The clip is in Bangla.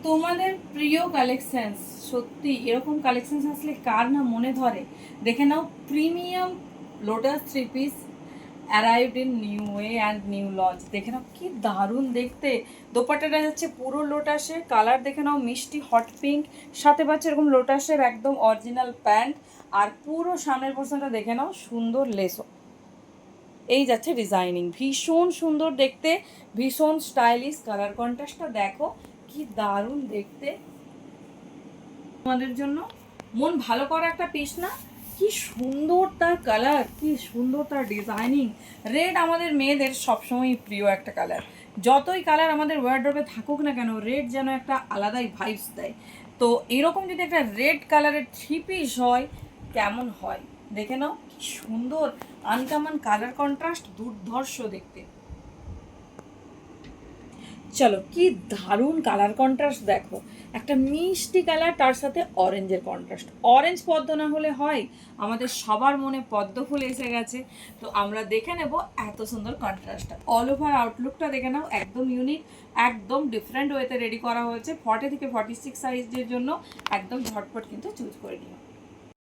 তোমাদের প্রিয় কালেকশনস, সত্যি এরকম কালেকশনস আসলে কার না মনে ধরে। দেখে নাও, premium lotus three piece arrived in new way and new launch. দেখে নাও কি দারুণ দেখতে। দোপাট্টাটা যাচ্ছে পুরো লোটাসে, কালার দেখে নাও মিষ্টি হট পিঙ্ক, সাথে পাচ্ছে এরকম লোটাসের একদম অরিজিনাল প্যান্ট, আর পুরো সামনের পোর্শনটা দেখে নাও সুন্দর লেসও। এই যাচ্ছে ডিজাইনিং, ভীষণ সুন্দর দেখতে, ভীষণ স্টাইলিশ। কালার কন্ট্রাস্টটা দেখো কি দারুণ দেখতে। আমাদের জন্য মন ভালো করা একটা পিস না, কি সুন্দর তার কালার, কি সুন্দর তার ডিজাইনিং। রেড আমাদের মেয়েদের সবসময় প্রিয় একটা কালার, যতই কালার আমাদের ওয়ার্ড্রবে থাকুক না কেন, রেড যেন একটা আলাদাই ভাইবস দেয়। তো এরকম যদি একটা রেড কালারের থ্রি পিস হয় কেমন হয় দেখে নাও, কি সুন্দর আনকমন কালার কন্ট্রাস্ট, দুর্ধর্ষ দেখতে। চলো কি দারুণ কালার কন্ট্রাস্ট দেখো, একটা মিষ্টি কালার তার সাথে অরেঞ্জের কন্ট্রাস্ট। অরেঞ্জ পদ্ম না হলে হয়, আমাদের সবার মনে পদ্ম ফুল এসে গেছে। তো আমরা দেখে নেব এত সুন্দর কন্ট্রাস্টটা। অল ওভার আউটলুকটা দেখে নাও, একদম ইউনিক, একদম ডিফারেন্ট ওয়েতে রেডি করা হয়েছে। 40 থেকে 46 সাইজের জন্য একদম ঝটপট কিন্তু চুজ করে নিও।